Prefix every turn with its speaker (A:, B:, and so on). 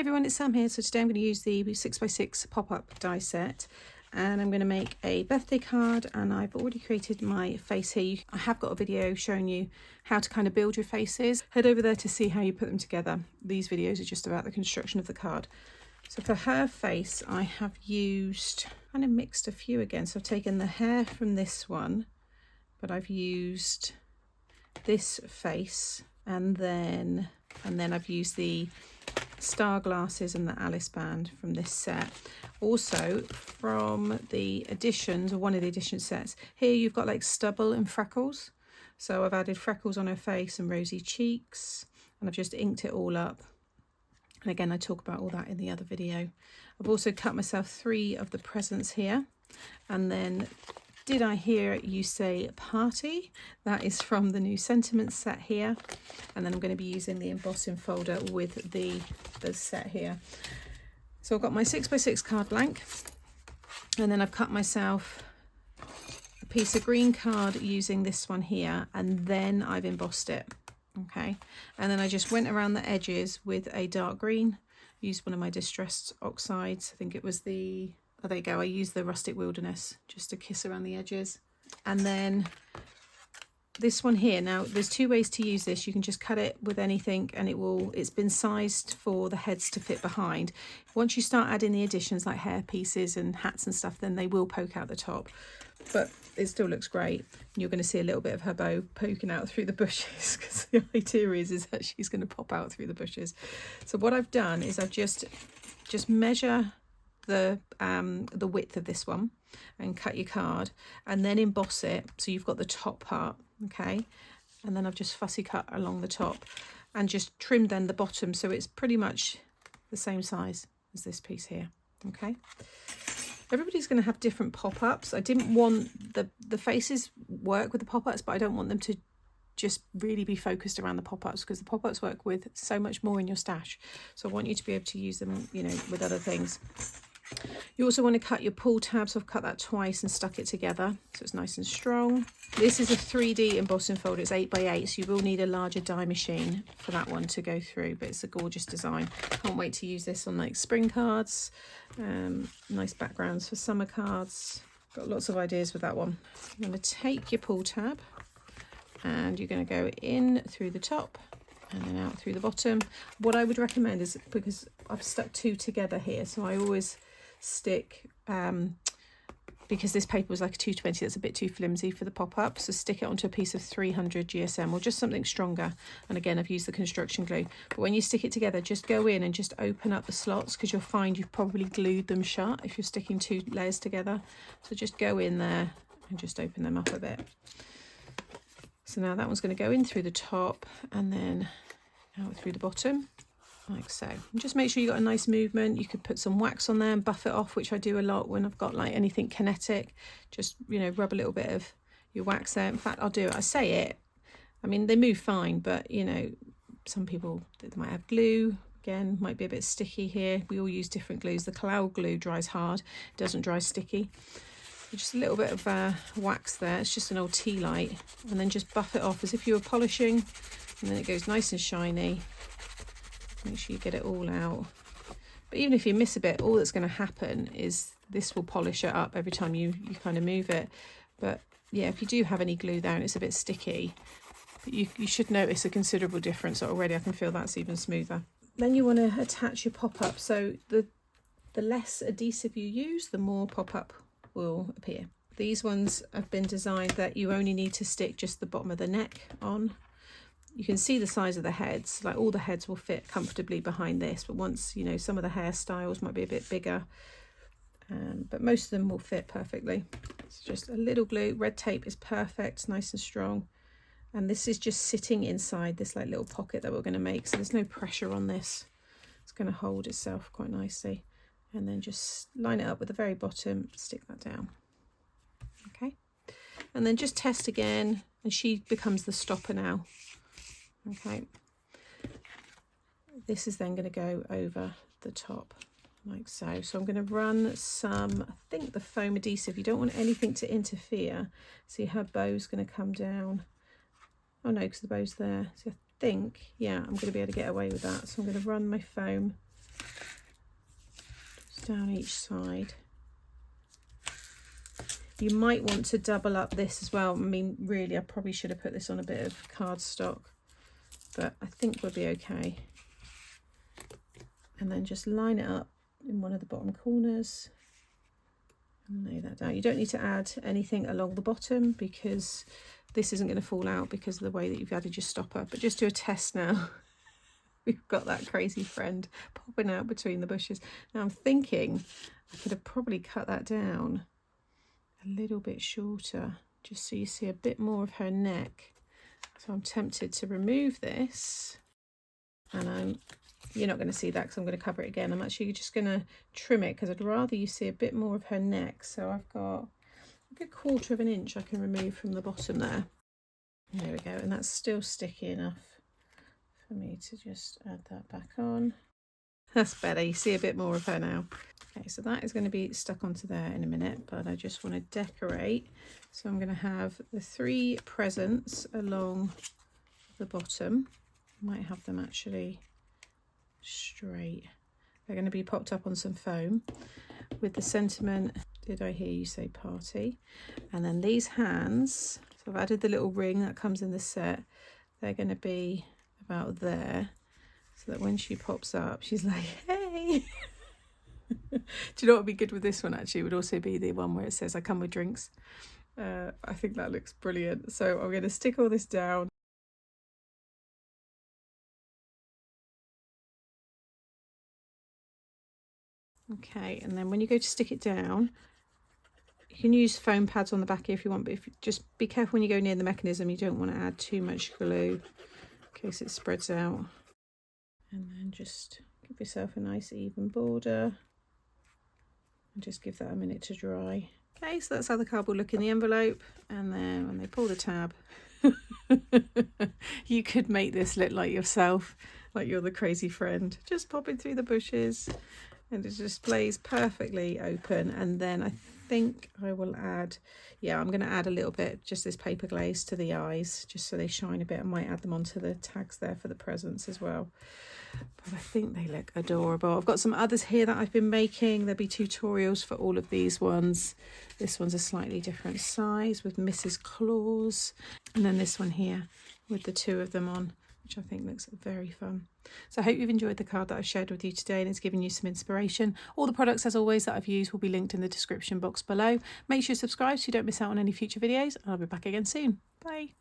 A: everyone, it's Sam here. So today I'm going to use the 6x6 pop-up die set and I'm going to make a birthday card, and I've already created my face here. I have got a video showing you how to kind of build your faces. Head over there to see how you put them together. These videos are just about the construction of the card. So for her face I have used, kind of mixed a few again. So I've taken the hair from this one, but I've used this face, and then I've used the star glasses and the Alice band from this set. Also from the editions, or one of the edition sets, here you've got like stubble and freckles. So I've added freckles on her face and rosy cheeks, and I've just inked it all up. And again, I talk about all that in the other video. I've also cut myself 3 of the presents here. And then, did I hear you say party? That is from the new Sentiments set here. And then I'm going to be using the embossing folder with the set here. So I've got my 6x6 card blank, and then I've cut myself a piece of green card using this one here, and then I've embossed it. Okay, and then I just went around the edges with a dark green, used one of my distressed oxides. I think it was the, oh there you go, I used the Rustic Wilderness just to kiss around the edges. And then this one here, now there's 2 ways to use this. You can just cut it with anything and it's been sized for the heads to fit behind. Once you start adding the additions like hair pieces and hats and stuff, then they will poke out the top, but it still looks great. You're going to see a little bit of her bow poking out through the bushes, because the idea is that she's going to pop out through the bushes. So what I've done is I've just measure the width of this one and cut your card, and then emboss it so you've got the top part. Okay, and then I've just fussy cut along the top and just trimmed then the bottom so it's pretty much the same size as this piece here. Okay, everybody's going to have different pop-ups. I didn't want the faces work with the pop-ups, but I don't want them to just really be focused around the pop-ups, because the pop-ups work with so much more in your stash. So I want you to be able to use them, you know, with other things. You also want to cut your pull tabs. I've cut that twice and stuck it together so it's nice and strong. This is a 3D embossing folder. It's 8x8, so you will need a larger die machine for that one to go through, but it's a gorgeous design. Can't wait to use this on like spring cards, nice backgrounds for summer cards. Got lots of ideas with that one. You're going to take your pull tab and you're going to go in through the top and then out through the bottom. What I would recommend is, because I've stuck 2 together here, so I always stick, because this paper was like a 220, that's a bit too flimsy for the pop-up, so stick it onto a piece of 300 GSM or just something stronger. And again, I've used the construction glue. But when you stick it together, just go in and just open up the slots, because you'll find you've probably glued them shut if you're sticking 2 layers together. So just go in there and just open them up a bit. So now that one's going to go in through the top and then out through the bottom, like so. And just make sure you got a nice movement. You could put some wax on there and buff it off, which I do a lot when I've got like anything kinetic. Just, you know, rub a little bit of your wax there. In fact, I'll do it. I say it. I mean, they move fine, but you know, some people, they might have glue. Again, might be a bit sticky here. We all use different glues. The cloud glue dries hard, it doesn't dry sticky. Just a little bit of wax there. It's just an old tea light, and then just buff it off as if you were polishing, and then it goes nice and shiny. Make sure you get it all out. But even if you miss a bit, all that's going to happen is this will polish it up every time you kind of move it. But yeah, if you do have any glue there and it's a bit sticky, you should notice a considerable difference. Already I can feel that's even smoother. Then you want to attach your pop-up. So the less adhesive you use, the more pop-up will appear. These ones have been designed that you only need to stick just the bottom of the neck on. You can see the size of the heads, like all the heads will fit comfortably behind this, but once, you know, some of the hairstyles might be a bit bigger, but most of them will fit perfectly. It's just a little glue. Red tape is perfect, nice and strong, and this is just sitting inside this like little pocket that we're going to make, so there's no pressure on this. It's going to hold itself quite nicely. And then just line it up with the very bottom, stick that down. Okay, and then just test again, and she becomes the stopper now. Okay, this is then going to go over the top like so. So I'm going to run some, I think the foam adhesive. You don't want anything to interfere. See, her bow's going to come down. Oh no, because the bow's there. So I think, yeah, I'm going to be able to get away with that. So I'm going to run my foam down each side. You might want to double up this as well. I mean, really, I probably should have put this on a bit of cardstock, but I think we'll be okay. And then just line it up in one of the bottom corners and lay that down. You don't need to add anything along the bottom because this isn't going to fall out because of the way that you've added your stopper. But just do a test now. We've got that crazy friend popping out between the bushes. Now I'm thinking I could have probably cut that down a little bit shorter, just so you see a bit more of her neck. So I'm tempted to remove this, and you're not going to see that because I'm going to cover it again. I'm actually just going to trim it because I'd rather you see a bit more of her neck. So I've got a good 1/4 of an inch I can remove from the bottom there. There we go, and that's still sticky enough for me to just add that back on. That's better, you see a bit more of her now. Okay, so that is going to be stuck onto there in a minute, but I just want to decorate. So I'm going to have the 3 presents along the bottom. I might have them actually straight. They're going to be popped up on some foam with the sentiment, did I hear you say party? And then these hands, so I've added the little ring that comes in the set. They're going to be about there, so that when she pops up, she's like, hey. Do you know what would be good with this one actually? It would also be the one where it says I come with drinks. I think that looks brilliant. So I'm going to stick all this down. Okay, and then when you go to stick it down, you can use foam pads on the back here if you want, but if you just be careful when you go near the mechanism, you don't want to add too much glue in case it spreads out. And then just give yourself a nice even border and just give that a minute to dry. Okay, so that's how the card will look in the envelope. And then when they pull the tab, you could make this look like yourself, like you're the crazy friend, just popping through the bushes, and it displays perfectly open. And then I think I will add, yeah, I'm going to add a little bit, just this paper glaze to the eyes, just so they shine a bit. I might add them onto the tags there for the presents as well. But I think they look adorable. I've got some others here that I've been making. There'll be tutorials for all of these ones. This one's a slightly different size with Mrs. Claus. And then this one here with the 2 of them on, which I think looks very fun. So I hope you've enjoyed the card that I've shared with you today and it's given you some inspiration. All the products, as always, that I've used will be linked in the description box below. Make sure you subscribe so you don't miss out on any future videos, and I'll be back again soon. Bye.